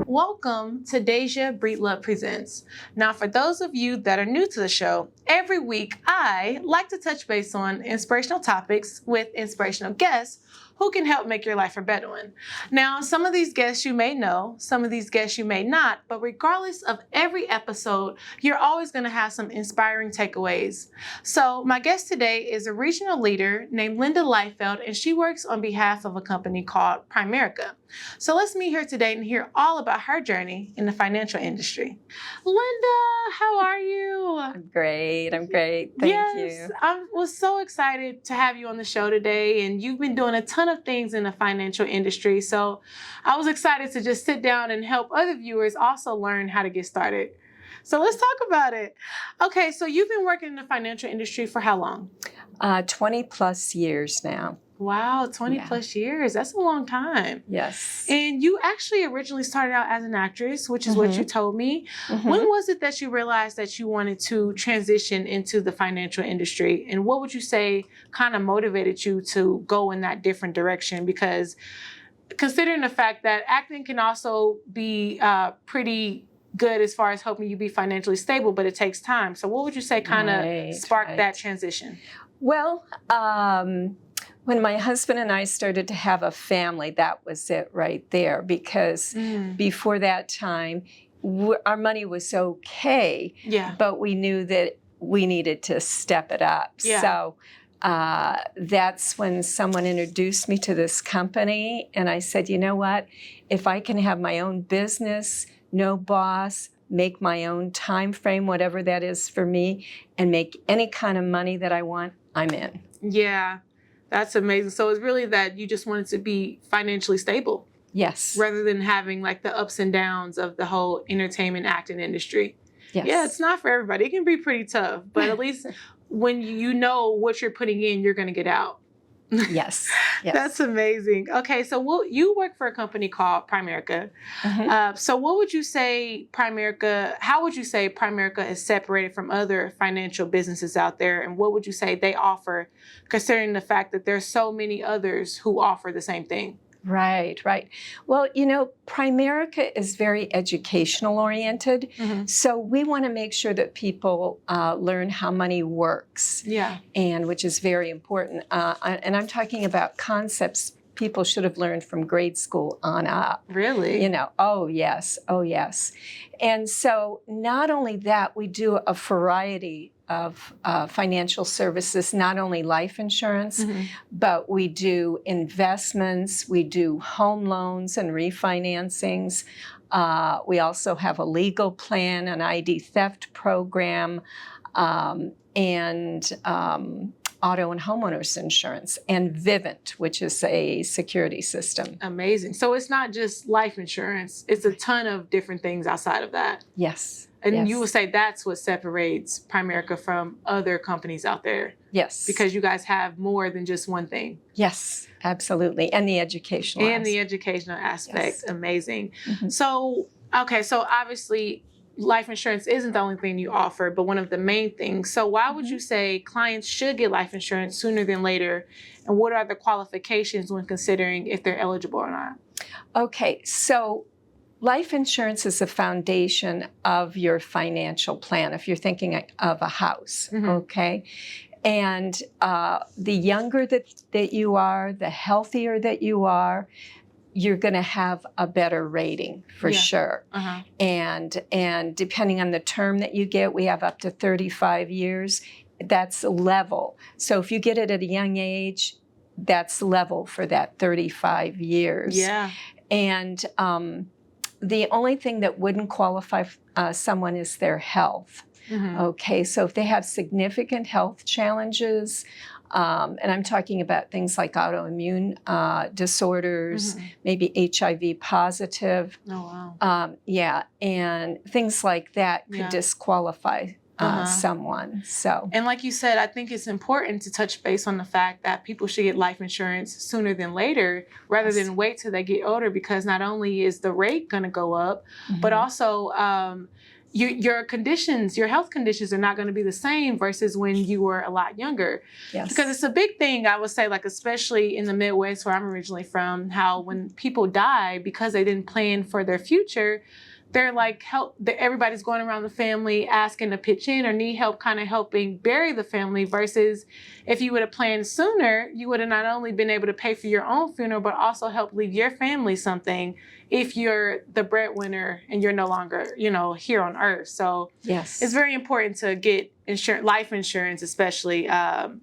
Welcome to Deja Breedlove Presents. Now, for those of you that are new to the show, every week I like to touch base on inspirational topics with inspirational guests who can help make your life a better one. Now, some of these guests you may know, some of these guests you may not, but regardless of every episode, you're always going to have some inspiring takeaways. So my guest today is a regional leader named Linda Lightfelt, and she works on behalf of a company called Primerica. So let's meet her today and hear all about her journey in the financial industry. Linda, how are you? I'm great. Thank you. I was so excited to have you on the show today, and you've been doing a ton of things in the financial industry. So I was excited to just sit down and help other viewers also learn how to get started. So let's talk about it. Okay, so you've been working in the financial industry for how long? 20 plus years now. Wow, 20 plus years. That's a long time. Yes. And you actually originally started out as an actress, which is what you told me. When was it that you realized that you wanted to transition into the financial industry? And what would you say kind of motivated you to go in that different direction? Because considering the fact that acting can also be pretty good as far as helping you be financially stable, but it takes time. So what would you say kind of sparked that transition? Well, when my husband and I started to have a family, that was it right there. Because before that time, our money was okay, but we knew that we needed to step it up. So that's when someone introduced me to this company. And I said, you know what? If I can have my own business, no boss, make my own time frame, whatever that is for me, and make any kind of money that I want, I'm in. Yeah. That's amazing. So it's really that you just wanted to be financially stable. Yes. Rather than having like the ups and downs of the whole entertainment acting industry. Yes. Yeah, it's not for everybody. It can be pretty tough, but at least when you know what you're putting in, you're going to get out. Yes. That's amazing. Okay, so you work for a company called Primerica. So what would you say how would you say Primerica is separated from other financial businesses out there? And what would you say they offer, considering the fact that there's so many others who offer the same thing? Right. Well, Primerica is very educational oriented. So we want to make sure that people learn how money works. And which is very important. And I'm talking about concepts people should have learned from grade school on up. Really? Oh yes. And so not only that, we do a variety of financial services, not only life insurance, but we do investments, we do home loans and refinancings. We also have a legal plan, an ID theft program, and auto and homeowners insurance, and Vivint, which is a security system. Amazing. So it's not just life insurance. It's a ton of different things outside of that. Yes. And you would say that's what separates Primerica from other companies out there. Yes. Because you guys have more than just one thing. Yes, absolutely. And the educational aspect. Yes. Amazing. So obviously life insurance isn't the only thing you offer, but one of the main things. So why would you say clients should get life insurance sooner than later? And what are the qualifications when considering if they're eligible or not? Okay, so life insurance is the foundation of your financial plan if you're thinking of a house, okay? And the younger that you are, the healthier that you are, you're going to have a better rating for sure. And depending on the term that you get, we have up to 35 years. That's level. So if you get it at a young age, that's level for that 35 years. And the only thing that wouldn't qualify someone is their health. Okay, so if they have significant health challenges, and I'm talking about things like autoimmune disorders, maybe HIV positive. And things like that could disqualify someone. So, and like you said, I think it's important to touch base on the fact that people should get life insurance sooner than later, rather than wait till they get older, because not only is the rate going to go up, but also your conditions, your health conditions are not going to be the same versus when you were a lot younger. Yes. Because it's a big thing, I would say, like, especially in the Midwest where I'm originally from, how when people die because they didn't plan for their future, they're like, everybody's going around the family asking to pitch in or need help kind of helping bury the family, versus if you would have planned sooner, you would have not only been able to pay for your own funeral, but also help leave your family something if you're the breadwinner and you're no longer, here on earth. So yes, it's very important to get life insurance, especially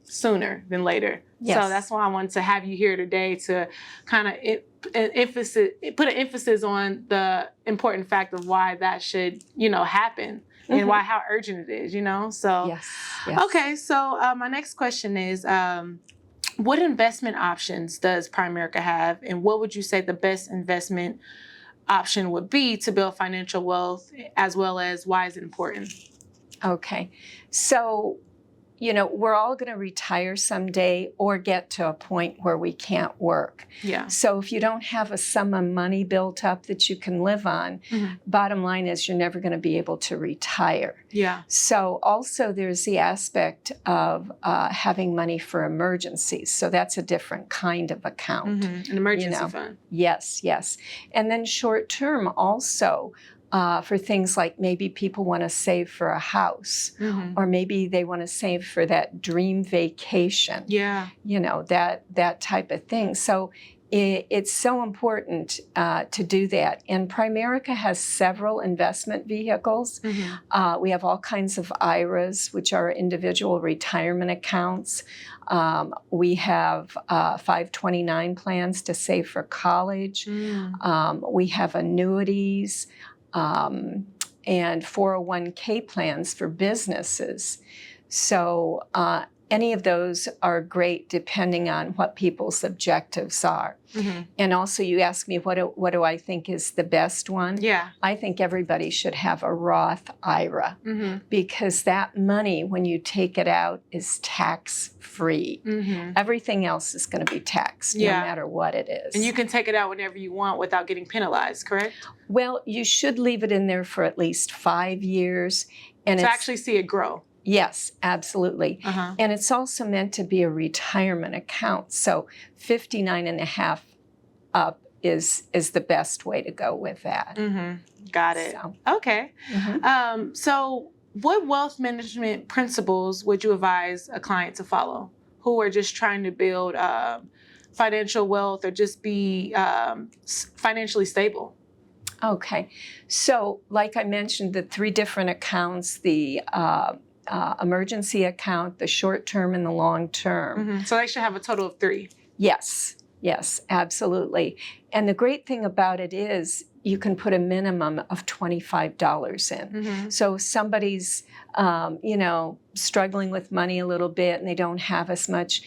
sooner than later. Yes. So that's why I wanted to have you here today to kind of put an emphasis on the important fact of why that should, happen, and how urgent it is, So yes. Okay, so my next question is, what investment options does Primerica have, and what would you say the best investment option would be to build financial wealth, as well as why is it important? Okay, so we're all going to retire someday or get to a point where we can't work. Yeah. So if you don't have a sum of money built up that you can live on, bottom line is you're never going to be able to retire. Yeah. So also there's the aspect of having money for emergencies. So that's a different kind of account. An emergency fund. Yes, yes. And then short term also. For things like maybe people want to save for a house, or maybe they want to save for that dream vacation. Yeah. That type of thing. So it's so important to do that. And Primerica has several investment vehicles. We have all kinds of IRAs, which are individual retirement accounts. We have 529 plans to save for college. We have annuities. And 401k plans for businesses. So any of those are great depending on what people's objectives are. And also you asked me what do I think is the best one? Yeah. I think everybody should have a Roth IRA because that money, when you take it out, is tax-free. Everything else is going to be taxed no matter what it is. And you can take it out whenever you want without getting penalized, correct? Well, you should leave it in there for at least 5 years. And to actually see it grow. Yes, absolutely. And it's also meant to be a retirement account. So 59 and a half up is the best way to go with that. Got it. So. Okay. So what wealth management principles would you advise a client to follow who are just trying to build financial wealth or just be financially stable? Okay. So like I mentioned, the 3 different accounts, the emergency account, the short term, and the long term. So they should have a total of 3. Yes, absolutely. And the great thing about it is you can put a minimum of $25 in. So if somebody's, struggling with money a little bit and they don't have as much,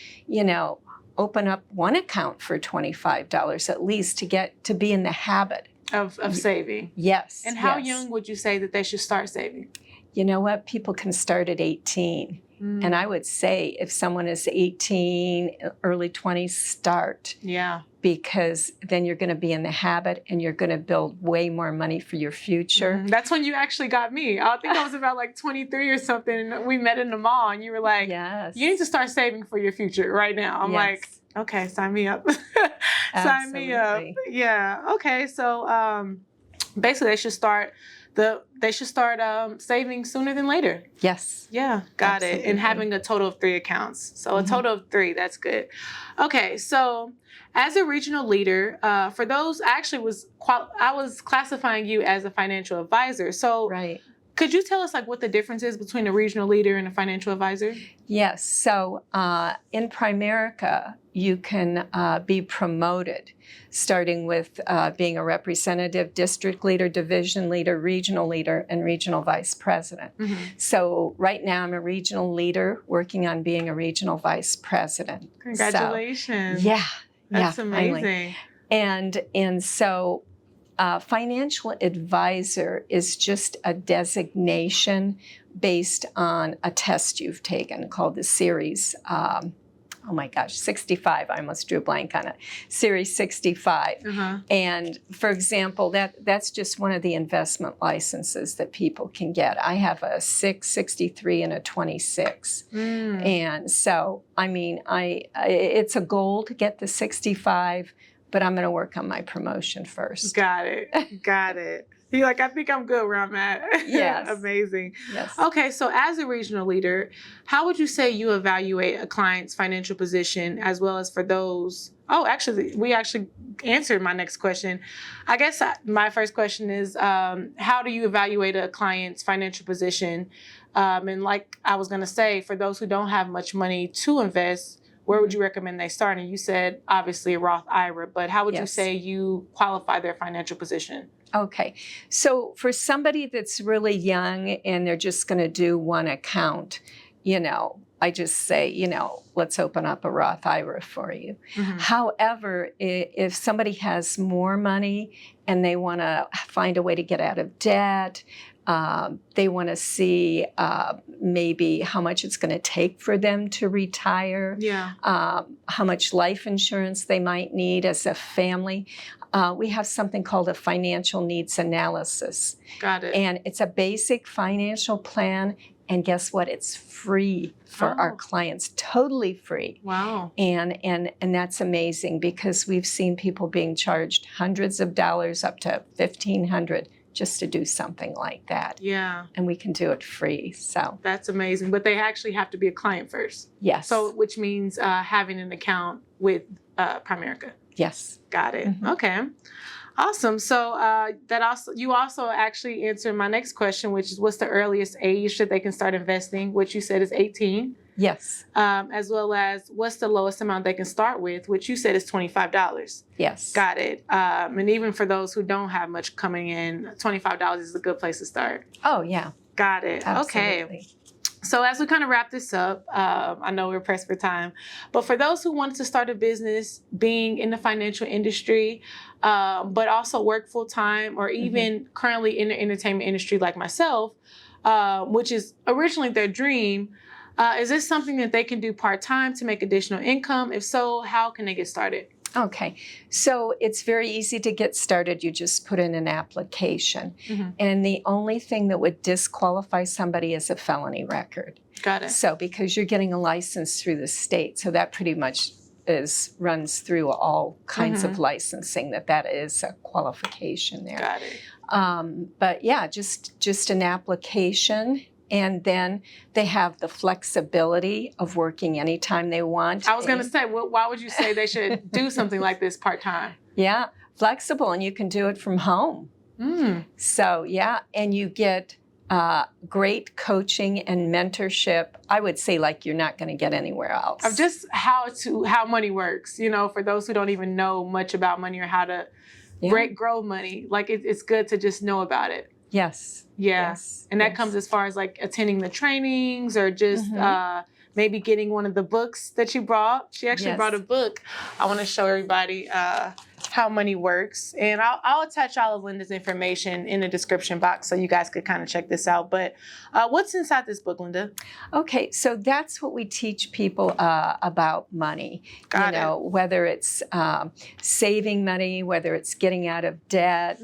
open up one account for $25 at least to be in the habit of saving. Yes. And how young would you say that they should start saving? You know what? People can start at 18. And I would say if someone is 18, early 20s, start. Yeah. Because then you're going to be in the habit and you're going to build way more money for your future. That's when you actually got me. I think I was about like 23 or something. And we met in the mall and you were like, you need to start saving for your future right now. I'm like, okay, sign me up. Sign me up. Yeah. Okay. So basically they should start saving sooner than later. Yes. Yeah, got it. And having a total of 3 accounts. So a total of 3, that's good. Okay, so as a regional leader, for those, I was classifying you as a financial advisor. So could you tell us what the difference is between a regional leader and a financial advisor? Yes. So in Primerica, you can be promoted, starting with being a representative, district leader, division leader, regional leader, and regional vice president. So right now I'm a regional leader working on being a regional vice president. Congratulations. So, That's amazing. Finally. And so financial advisor is just a designation based on a test you've taken called the series. oh my gosh, 65. I almost drew a blank on it. Series 65. Uh-huh. And for example, that's just one of the investment licenses that people can get. I have a 6, 63, and a 26. And so, I mean, it's a goal to get the 65, but I'm going to work on my promotion first. Got it. Got it. You're like, I think I'm good where I'm at. Yes. Amazing. Yes. Okay, so as a regional leader, how would you say you evaluate a client's financial position as well as for those? Oh, actually, we actually answered my next question. I guess my first question is, how do you evaluate a client's financial position? And like I was going to say, for those who don't have much money to invest, where would you recommend they start? And you said, obviously, a Roth IRA, but how would you say you qualify their financial position? Okay. So for somebody that's really young and they're just going to do one account, I just say, let's open up a Roth IRA for you. Mm-hmm. However, if somebody has more money and they want to find a way to get out of debt, they want to see maybe how much it's going to take for them to retire, how much life insurance they might need as a family. We have something called a financial needs analysis. Got it. And it's a basic financial plan. And guess what? It's free for our clients, totally free. Wow. And that's amazing because we've seen people being charged hundreds of dollars up to $1,500 just to do something like that. Yeah. And we can do it free. So that's amazing. But they actually have to be a client first. Yes. So which means having an account with Primerica. Yes. Got it. Mm-hmm. Okay. Awesome. So you also actually answered my next question, which is what's the earliest age that they can start investing, which you said is 18. Yes. As well as what's the lowest amount they can start with, which you said is $25. Yes. Got it. And even for those who don't have much coming in, $25 is a good place to start. Oh, yeah. Got it. Absolutely. Okay. So as we kind of wrap this up, I know we're pressed for time, but for those who wanted to start a business being in the financial industry, but also work full time or even currently in the entertainment industry like myself, which is originally their dream, is this something that they can do part-time to make additional income? If so, how can they get started? Okay, so it's very easy to get started. You just put in an application. Mm-hmm. And the only thing that would disqualify somebody is a felony record. Got it. So because you're getting a license through the state, so that pretty much runs through all kinds of licensing, that is a qualification there. Got it. But yeah, just an application. And then they have the flexibility of working anytime they want. I was going to say, why would you say they should do something like this part-time? Yeah, flexible, and you can do it from home. So, yeah, and you get great coaching and mentorship. I would say like you're not going to get anywhere else. Of just how money works, for those who don't even know much about money or how to grow money. Like it's good to just know about it. Yes. Yeah. Yes. And that comes as far as like attending the trainings or just maybe getting one of the books that you brought. She actually brought a book. I want to show everybody how money works. And I'll attach all of Linda's information in the description box so you guys could kind of check this out. But what's inside this book, Linda? Okay, so that's what we teach people about money. Got it. Whether it's saving money, whether it's getting out of debt,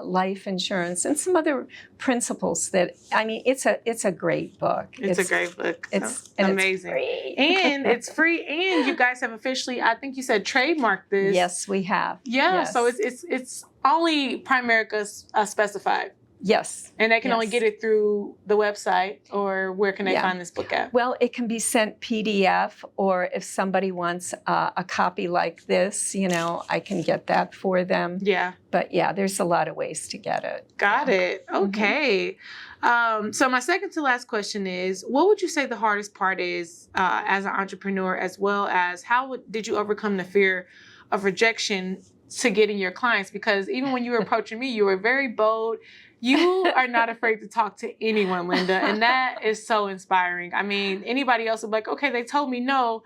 life insurance, and some other principles that, it's a great book. It's a great book. It's amazing. It's free. And it's free. And you guys have officially, I think you said, trademarked this. Yes, we have. Yeah, yes. So it's only Primerica specified. Yes. And they can only get it through the website, or where can they find this book at? Well, it can be sent PDF, or if somebody wants a copy like this, I can get that for them. Yeah. But yeah, there's a lot of ways to get it. Got it. Okay. So my second to last question is, what would you say the hardest part is as an entrepreneur, as well as did you overcome the fear of rejection to getting your clients? Because even when you were approaching me, you were very bold. You are not afraid to talk to anyone, Linda, and that is so inspiring. I mean, anybody else would be like, okay, they told me no.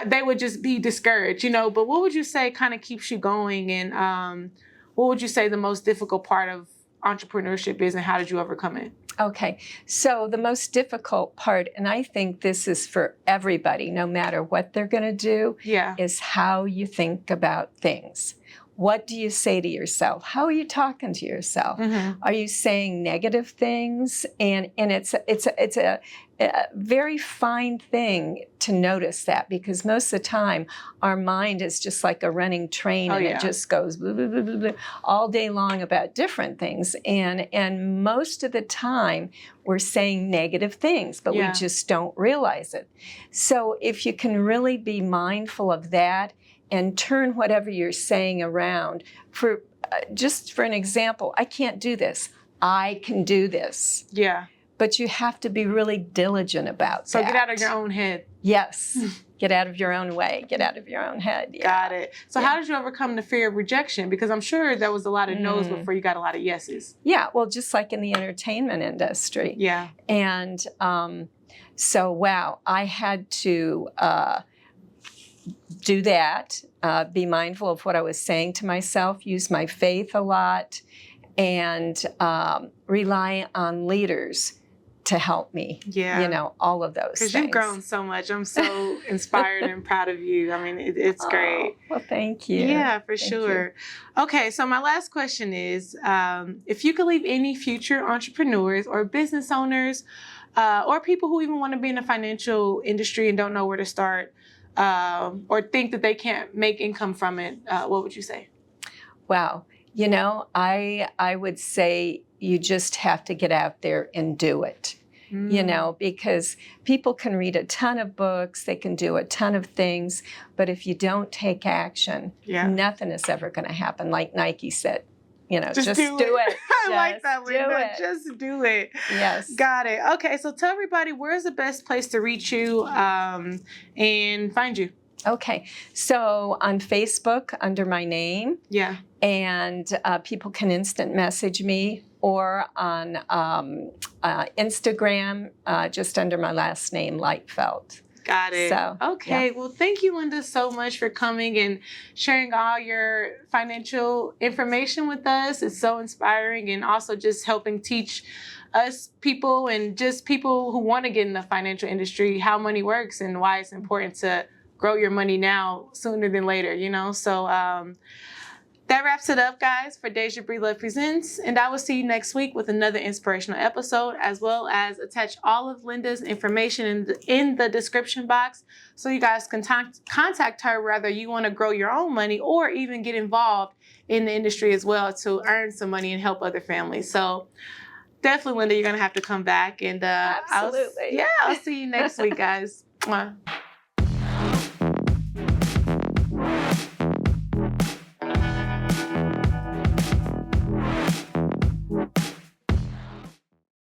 They would just be discouraged, but what would you say kind of keeps you going? And what would you say the most difficult part of entrepreneurship is and how did you overcome it? Okay, so the most difficult part, and I think this is for everybody, no matter what they're going to do, Yeah. is how you think about things. What do you say to yourself? How are you talking to yourself? Mm-hmm. Are you saying negative things? And it's a very fine thing to notice that, because most of the time our mind is just like a running train, and it just goes blah, blah, blah, blah, blah, all day long about different things. And most of the time we're saying negative things, but we just don't realize it. So if you can really be mindful of that and turn whatever you're saying around. For just for an example, I can't do this. I can do this. Yeah. But you have to be really diligent about that. So get out of your own head. Yes. Get out of your own way. Get out of your own head. Yeah. Got it. So how did you overcome the fear of rejection? Because I'm sure there was a lot of no's before you got a lot of yeses. Yeah. Well, just like in the entertainment industry. Yeah. And so, wow, I had to do that, be mindful of what I was saying to myself, use my faith a lot, and rely on leaders to help me. Yeah. You know, all of those things. Because you've grown so much. I'm so inspired and proud of you. I mean, it's great. Well, thank you. Yeah, for sure. Okay, so my last question is, if you could leave any future entrepreneurs or business owners or people who even want to be in the financial industry and don't know where to start, or think that they can't make income from it, what would you say? Wow. You know, I would say you just have to get out there and do it. You know, because people can read a ton of books, they can do a ton of things, but if you don't take action, nothing is ever going to happen. Like Nike said, you know, just do it. I like that, Linda. Just do it. Yes. Got it. Okay, so tell everybody, where's the best place to reach you and find you? Okay, so on Facebook under my name. Yeah. And people can instant message me, or on Instagram, just under my last name, Lightfelt. Got it. So, okay. Well, thank you, Linda, so much for coming and sharing all your financial information with us. It's so inspiring, and also just helping teach us people and just people who want to get in the financial industry how money works and why it's important to grow your money now sooner than later, you know? So that wraps it up, guys, for Deja Breed Love Presents. And I will see you next week with another inspirational episode, as well as attach all of Linda's information in the description box so you guys can contact her whether you want to grow your own money or even get involved in the industry as well to earn some money and help other families. So definitely, Linda, you're going to have to come back. And absolutely. I'll see you next week, guys. Mwah.